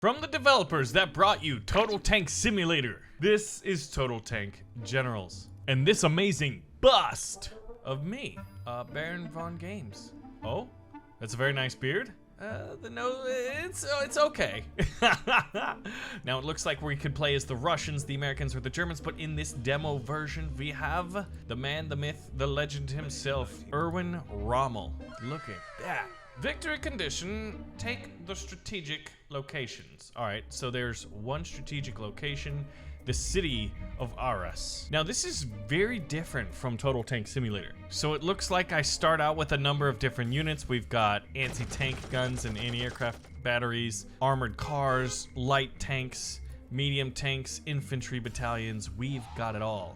From the developers that brought you Total Tank Simulator, this is Total Tank Generals. And this amazing bust of me, BaronVonGames. Oh, that's a very nice beard. It's okay. Now it looks like we could play as the Russians, the Americans, or the Germans, but in this demo version, we have the man, the myth, the legend himself, Erwin Rommel. Look at that. Victory condition, take the strategic locations. All right, so there's one strategic location, the city of Arras. Now this is very different from Total Tank Simulator. So it looks like I start out with a number of different units. We've got anti-tank guns and anti-aircraft batteries, armored cars, light tanks, medium tanks, infantry battalions. We've got it all.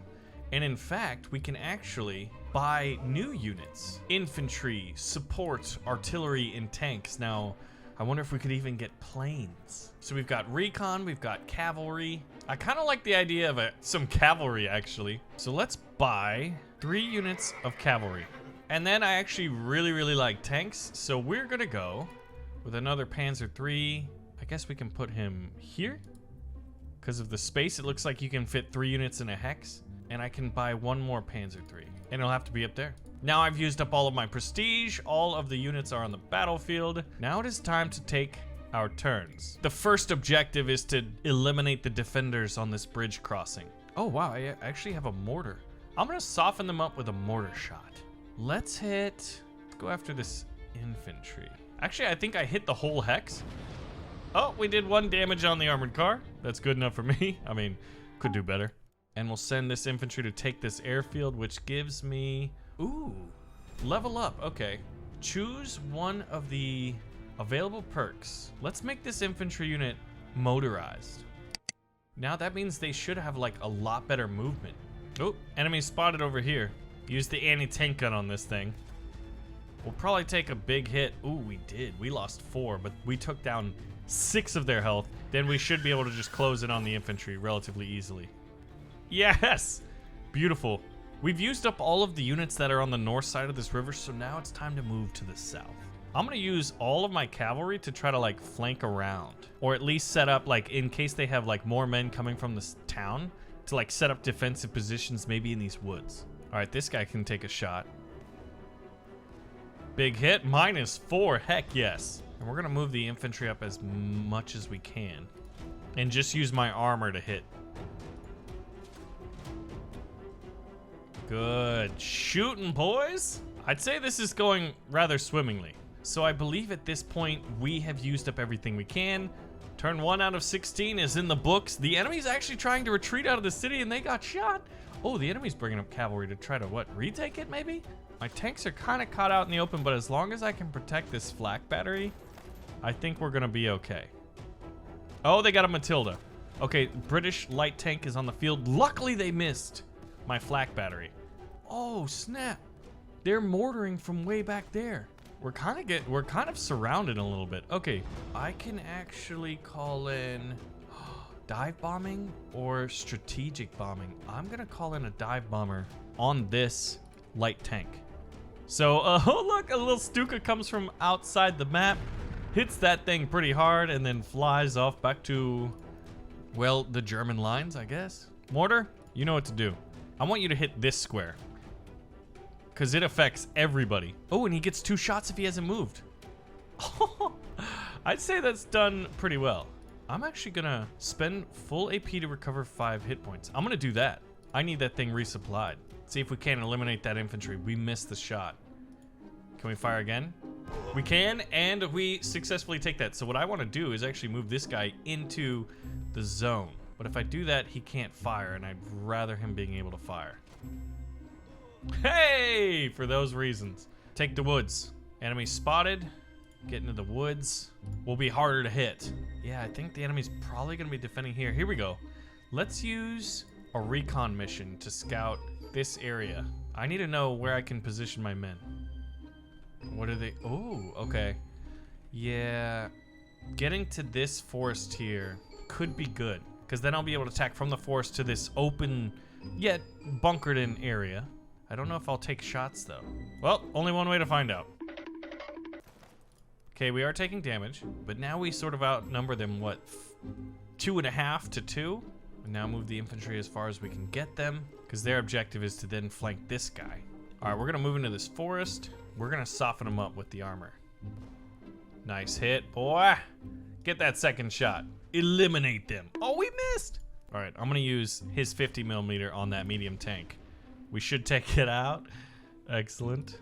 And in fact, we can actually buy new units. Infantry, support, artillery, and tanks. Now, I wonder if we could even get planes. So we've got recon, we've got cavalry. I kind of like the idea of some cavalry, actually. So let's buy 3 units of cavalry. And then I actually really like tanks. So we're gonna go with another Panzer III. I guess we can put him here. Because of the space, it looks like you can fit 3 units in a hex. And I can buy 1 more Panzer III. And it'll have to be up there. Now I've used up all of my prestige. All of the units are on the battlefield. Now it is time to take our turns. The first objective is to eliminate the defenders on this bridge crossing. Oh wow, I actually have a mortar. I'm gonna soften them up with a mortar shot. Let's go after this infantry. Actually, I think I hit the whole hex. Oh, we did 1 damage on the armored car. That's good enough for me. I mean, could do better. And we'll send this infantry to take this airfield, which gives me, ooh, level up, okay. Choose one of the available perks. Let's make this infantry unit motorized. Now that means they should have like a lot better movement. Oh, enemy spotted over here. Use the anti-tank gun on this thing. We'll probably take a big hit. Ooh, we did. We lost 4, but we took down 6 of their health. Then we should be able to just close in on the infantry relatively easily. Yes! Beautiful. We've used up all of the units that are on the north side of this river, so now it's time to move to the south. I'm gonna use all of my cavalry to try to like flank around, or at least set up like in case they have like more men coming from this town to like set up defensive positions maybe in these woods. All right, this guy can take a shot. Big hit, -4, heck yes. And we're gonna move the infantry up as much as we can and just use my armor to hit. Good shooting, boys. I'd say this is going rather swimmingly. So I believe at this point we have used up everything we can. Turn 1 out of 16 is in the books. The enemy's actually trying to retreat out of the city and they got shot. Oh, the enemy's bringing up cavalry to try to what, retake it maybe? My tanks are kind of caught out in the open, but as long as I can protect this flak battery, I think we're gonna be okay. Oh, they got a Matilda. Okay, British light tank is on the field. Luckily they missed my flak battery. Oh snap! They're mortaring from way back there. We're kind of surrounded a little bit. Okay, I can actually call in dive bombing or strategic bombing. I'm gonna call in a dive bomber on this light tank. So, oh look, a little Stuka comes from outside the map, hits that thing pretty hard, and then flies off back to, well, the German lines, I guess. Mortar, you know what to do. I want you to hit this square, because it affects everybody. Oh, and he gets 2 shots if he hasn't moved. I'd say that's done pretty well. I'm actually gonna spend full AP to recover 5 hit points. I'm gonna do that. I need that thing resupplied. See if we can eliminate that infantry. We missed the shot. Can we fire again? We can, and we successfully take that. So what I want to do is actually move this guy into the zone. But if I do that, he can't fire, and I'd rather him being able to fire. Hey! For those reasons. Take the woods. Enemy spotted. Get into the woods. Will be harder to hit. Yeah, I think the enemy's probably going to be defending here. Here we go. Let's use a recon mission to scout this area. I need to know where I can position my men. What are they? Oh, okay. Yeah. Getting to this forest here could be good, because then I'll be able to attack from the forest to this open, yet bunkered in area. I don't know if I'll take shots though. Well, only one way to find out. Okay, we are taking damage, but now we sort of outnumber them, what, 2.5 to 2? And now move the infantry as far as we can get them, because their objective is to then flank this guy. All right, we're gonna move into this forest. We're gonna soften them up with the armor. Nice hit, boy. Get that second shot. Eliminate them. Oh, we missed. All right, I'm gonna use his 50mm on that medium tank. We should take it out. Excellent.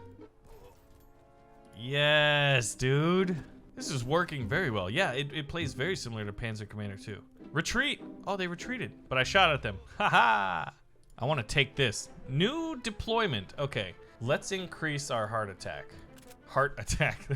Yes, dude. This is working very well. Yeah, it plays very similar to Panzer Commander 2. Retreat. Oh, they retreated, but I shot at them. Haha. I want to take this. New deployment. Okay, let's increase our heart attack. Heart attack.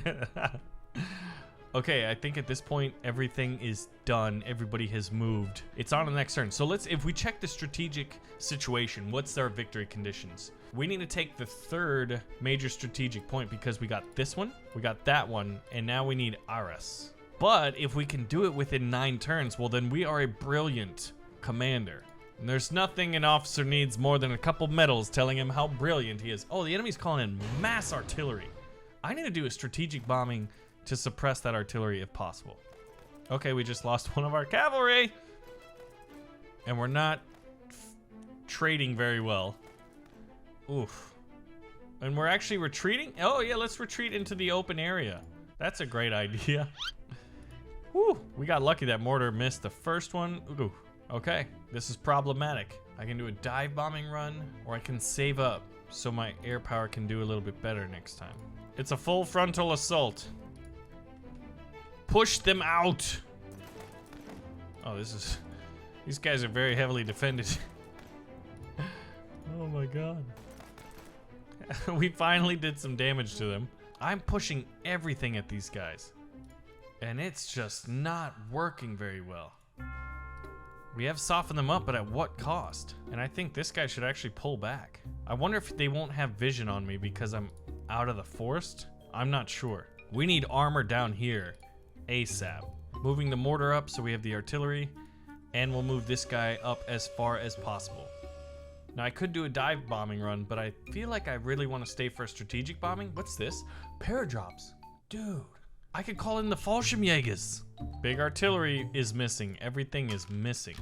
Okay, I think at this point, everything is done. Everybody has moved. It's on the next turn. So if we check the strategic situation, what's our victory conditions? We need to take the third major strategic point because we got this one, we got that one, and now we need Aras. But if we can do it within 9 turns, well then we are a brilliant commander. And there's nothing an officer needs more than a couple medals telling him how brilliant he is. Oh, the enemy's calling in mass artillery. I need to do a strategic bombing to suppress that artillery if possible. Okay, we just lost one of our cavalry. And we're not trading very well. Oof. And we're actually retreating? Oh yeah, let's retreat into the open area. That's a great idea. Whew, we got lucky that mortar missed the first one. Ooh, okay, this is problematic. I can do a dive bombing run, or I can save up so my air power can do a little bit better next time. It's a full frontal assault. Push them out. Oh, these guys are very heavily defended. Oh my god. We finally did some damage to them. I'm pushing everything at these guys, and it's just not working very well. We have softened them up, but at what cost? And I think this guy should actually pull back. I wonder if they won't have vision on me because I'm out of the forest. I'm not sure. We need armor down here ASAP. Moving the mortar up so we have the artillery, and we'll move this guy up as far as possible. Now I could do a dive bombing run, but I feel like I really want to stay for a strategic bombing. What's this? Paradrops. Dude, I could call in the Fallschirmjägers. Big artillery is missing. Everything is missing.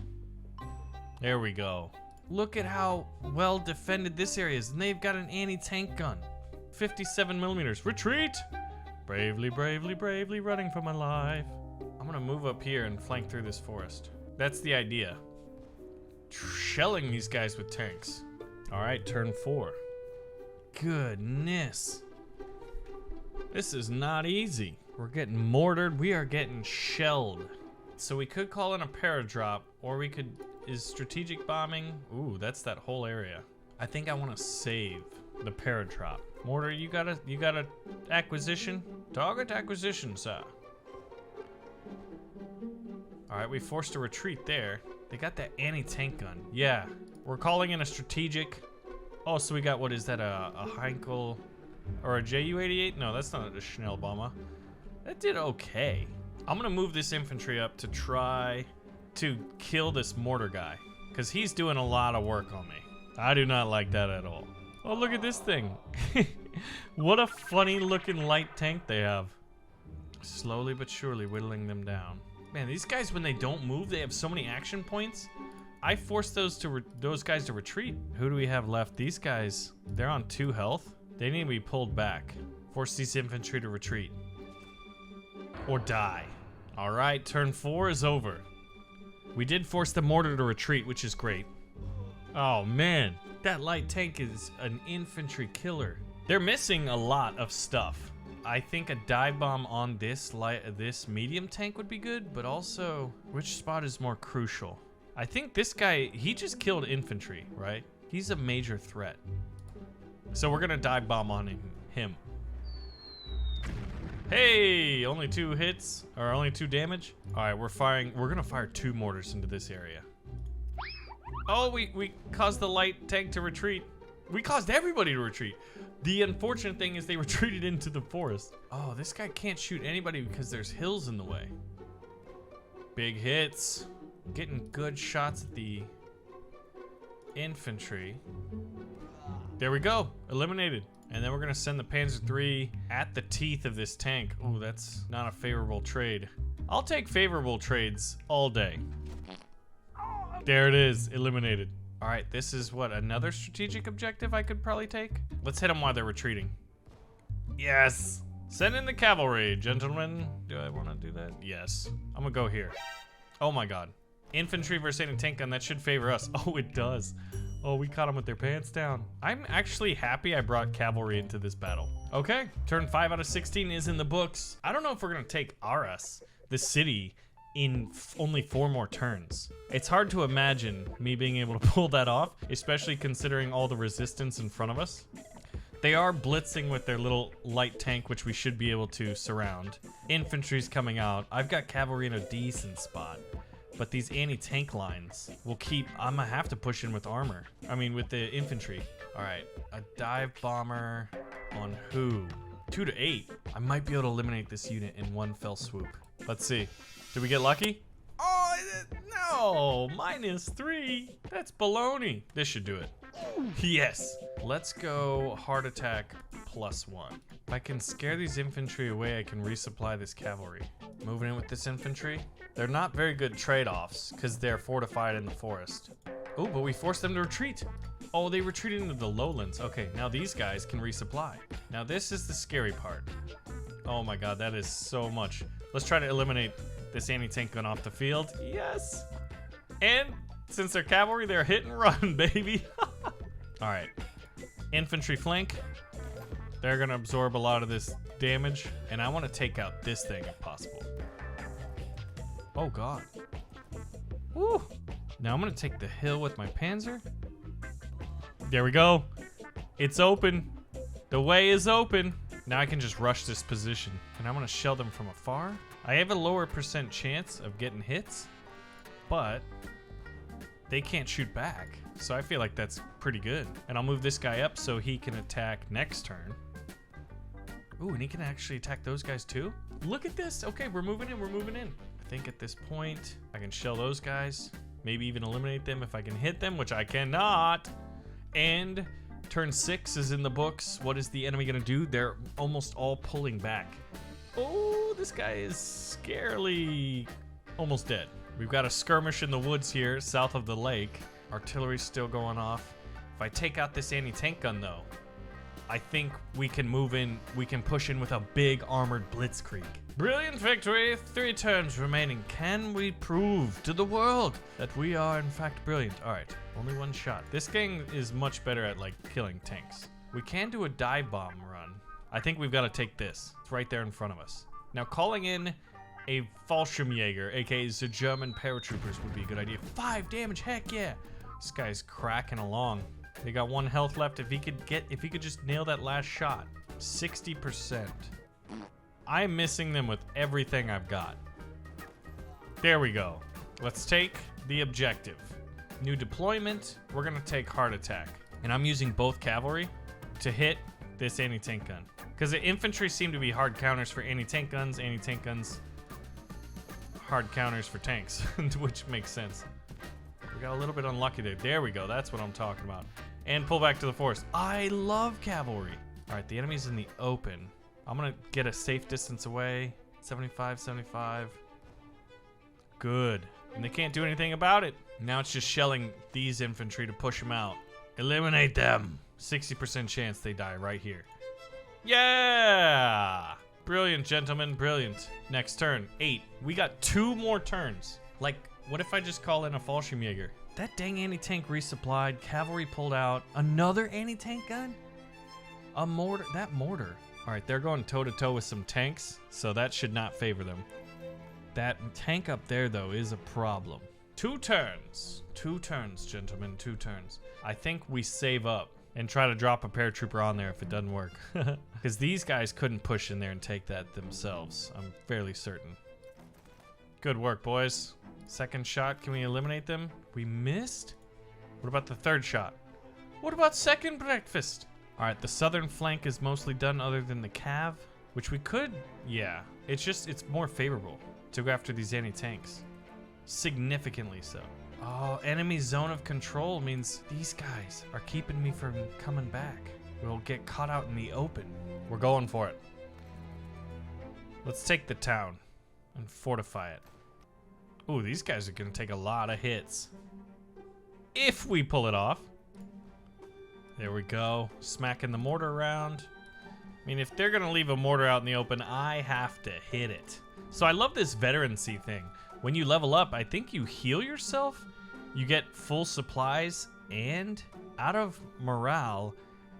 There we go. Look at how well defended this area is, and they've got an anti-tank gun. 57mm. Retreat! Bravely, bravely, bravely running for my life. I'm gonna move up here and flank through this forest. That's the idea. Shelling these guys with tanks. All right, turn 4. Goodness. This is not easy. We're getting mortared. We are getting shelled. So we could call in a paradrop, or we could, is strategic bombing? Ooh, that's that whole area. I think I want to save the paradrop. Mortar, you got a acquisition? Target acquisition, sir. All right, we forced a retreat there. They got that anti-tank gun. Yeah, we're calling in a strategic. Oh, so we got, what is that, a Heinkel or a Ju-88? No, that's not a Schnellbomber. That did okay. I'm gonna move this infantry up to try to kill this mortar guy, because he's doing a lot of work on me. I do not like that at all. Oh, look at this thing. What a funny looking light tank they have. Slowly but surely whittling them down. Man, these guys, when they don't move, they have so many action points. I forced those guys to retreat. Who do we have left? These guys, they're on 2 health. They need to be pulled back. Force these infantry to retreat. Or die. All right, turn 4 is over. We did force the mortar to retreat, which is great. Oh man, that light tank is an infantry killer. They're missing a lot of stuff. I think a dive bomb on this medium tank would be good, but also, which spot is more crucial? I think this guy, he just killed infantry, right? He's a major threat. So we're gonna dive bomb on him. Hey, only 2 hits, or only 2 damage. All right, we're gonna fire 2 mortars into this area. Oh, we caused the light tank to retreat. We caused everybody to retreat. The unfortunate thing is they retreated into the forest. Oh, this guy can't shoot anybody because there's hills in the way. Big hits. Getting good shots at the infantry. There we go. Eliminated. And then we're gonna send the Panzer III at the teeth of this tank. Ooh, that's not a favorable trade. I'll take favorable trades all day. There it is, eliminated. All right, this is what, another strategic objective I could probably take? Let's hit them while they're retreating. Yes! Send in the cavalry, gentlemen. Do I wanna do that? Yes. I'm gonna go here. Oh my God. Infantry versus anti-tank gun, that should favor us. Oh, it does. Oh, we caught them with their pants down. I'm actually happy I brought cavalry into this battle. Okay, turn 5 out of 16 is in the books. I don't know if we're gonna take Arras, the city, in only 4 more turns. It's hard to imagine me being able to pull that off, especially considering all the resistance in front of us. They are blitzing with their little light tank, which we should be able to surround. Infantry's coming out. I've got cavalry in a decent spot. But these anti-tank lines will keep... I'm gonna have to push in with armor. I mean, with the infantry. All right, a dive bomber on who? 2 to 8. I might be able to eliminate this unit in one fell swoop. Let's see. Did we get lucky? Oh, no, -3. That's baloney. This should do it. Yes. Let's go heart attack +1. If I can scare these infantry away, I can resupply this cavalry. Moving in with this infantry. They're not very good trade-offs because they're fortified in the forest. Oh, but we forced them to retreat. Oh, they retreated into the lowlands. Okay, now these guys can resupply. Now this is the scary part. Oh my God, that is so much. Let's try to eliminate this anti-tank gun off the field. Yes. And since they're cavalry, they're hit and run, baby. All right, infantry flank. They're gonna absorb a lot of this damage, and I want to take out this thing if possible. Oh God. Woo. Now I'm gonna take the hill with my panzer. There we go. It's open. The way is open. Now I can just rush this position, and I'm gonna shell them from afar. I have a lower % chance of getting hits, but they can't shoot back. So I feel like that's pretty good. And I'll move this guy up so he can attack next turn. Ooh, and he can actually attack those guys too? Look at this. Okay, we're moving in, we're moving in. I think at this point, I can shell those guys. Maybe even eliminate them if I can hit them, which I cannot. And turn 6 is in the books. What is the enemy gonna do? They're almost all pulling back. Oh, this guy is scarily almost dead. We've got a skirmish in the woods here, south of the lake. Artillery's still going off. If I take out this anti-tank gun though, I think we can move in, we can push in with a big armored blitzkrieg. Brilliant victory, 3 turns remaining. Can we prove to the world that we are in fact brilliant? All right, only 1 shot. This gang is much better at like killing tanks. We can do a dive bomb run. I think we've got to take this. It's right there in front of us. Now calling in a Fallschirmjäger, aka the German paratroopers, would be a good idea. 5 damage, heck yeah. This guy's cracking along. They got 1 health left. If he could just nail that last shot. 60%. I'm missing them with everything I've got. There we go. Let's take the objective. New deployment. We're gonna take heart attack. And I'm using both cavalry to hit this anti-tank gun. Because the infantry seem to be hard counters for anti-tank guns, hard counters for tanks, which makes sense. We got a little bit unlucky there. There we go. That's what I'm talking about. And pull back to the forest. I love cavalry. All right, the enemy's in the open. I'm gonna get a safe distance away. 75, 75. Good. And they can't do anything about it. Now it's just shelling these infantry to push them out. Eliminate them. 60% chance they die right here. Yeah! Brilliant, gentlemen, brilliant. Next turn, 8. We got 2 more turns. Like, what if I just call in a Fallschirmjäger? That dang anti-tank resupplied, cavalry pulled out, another anti-tank gun? A mortar, that mortar. All right, they're going toe-to-toe with some tanks, so that should not favor them. That tank up there, though, is a problem. 2 turns. 2 turns, gentlemen, 2 turns. I think we save up and try to drop a paratrooper on there if it doesn't work. Because these guys couldn't push in there and take that themselves, I'm fairly certain. Good work, boys. Second shot, can we eliminate them? We missed? What about the 3rd shot? What about second breakfast? All right, the southern flank is mostly done other than the cav, which we could, yeah. It's more favorable to go after these anti-tanks. Significantly so. Oh, enemy zone of control means these guys are keeping me from coming back. we'll get caught out in the open. We're going for it. Let's take the town and fortify it. Ooh, these guys are gonna take a lot of hits. If we pull it off. There we go. Smacking the mortar around. I mean, if they're gonna leave a mortar out in the open, I have to hit it. So I love this veterancy thing. When you level up, I think you heal yourself, you get full supplies, and out of morale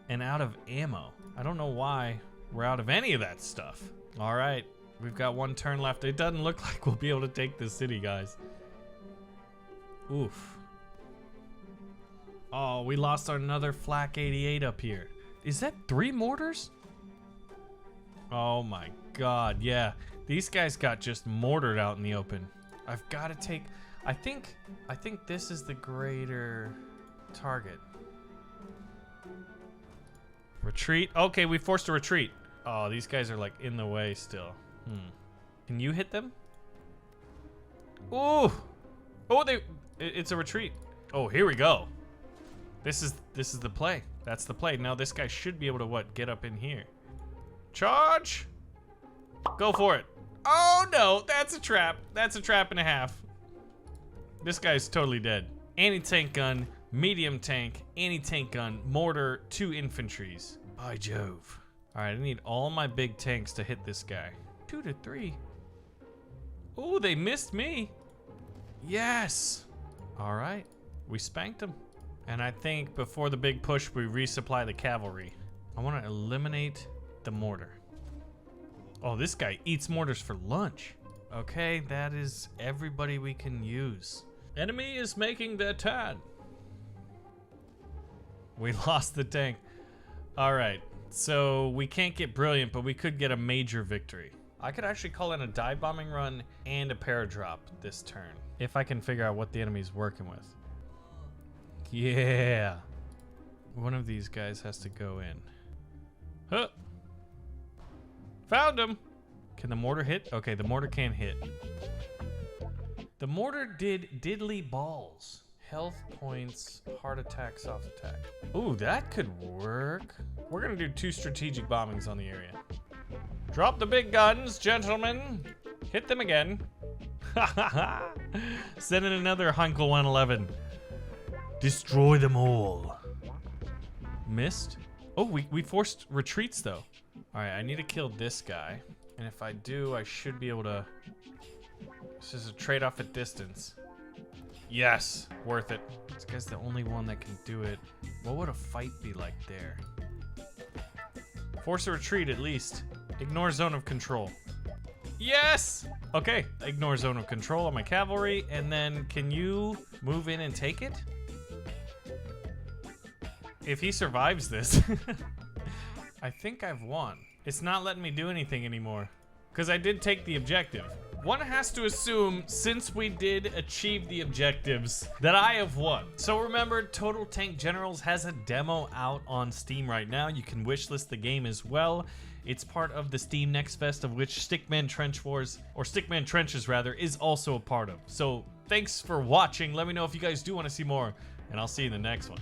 and out of ammo. I don't know why we're out of any of that stuff. All right, we've got one turn left. It doesn't look like we'll be able to take the city, guys. Oof. Oh, we lost another flak 88 up here. Is that 3 mortars? Oh my God, yeah. These guys got just mortared out in the open. I've got to take, I think this is the greater target. Retreat. Okay, we forced a retreat. Oh, these guys are like in the way still. Can you hit them? Ooh. Oh, it's a retreat. Oh, here we go. This is the play. That's the play. Now this guy should be able to get up in here. Charge. Go for it. Oh no, that's a trap. That's a trap and a half. This guy's totally dead. Anti-tank gun, medium tank, anti-tank gun, mortar, 2 infantries. By Jove. All right, I need all my big tanks to hit this guy. 2 to 3. Oh, they missed me. Yes. All right, we spanked them. And I think before the big push, we resupply the cavalry. I want to eliminate the mortar. Oh, this guy eats mortars for lunch. Okay, that is everybody we can use. Enemy is making their turn. We lost the tank. All right, so we can't get brilliant, but we could get a major victory. I could actually call in a dive bombing run and a paradrop this turn, if I can figure out what the enemy's working with. Yeah. One of these guys has to go in. Huh. Found him. Can the mortar hit? Okay, the mortar can't hit. The mortar did diddly balls. Health points, heart attack, soft attack. Ooh, that could work. We're gonna do 2 strategic bombings on the area. Drop the big guns, gentlemen. Hit them again. Send in another Hunkel 111. Destroy them all. Missed. Oh, we forced retreats though. All right, I need to kill this guy. And if I do, I should be able to. This is a trade-off at distance. Yes, worth it. This guy's the only one that can do it. What would a fight be like there? Force a retreat at least. Ignore zone of control. Yes! Okay, ignore zone of control on my cavalry. And then can you move in and take it? If he survives this, I think I've won. It's not letting me do anything anymore because I did take the objective. One has to assume, since we did achieve the objectives, that I have won. So remember, Total Tank Generals has a demo out on Steam right now. You can wishlist the game as well. It's part of the Steam Next Fest, of which Stickman Trench Wars, or Stickman Trenches rather, is also a part of. So thanks for watching. Let me know if you guys do want to see more, and I'll see you in the next one.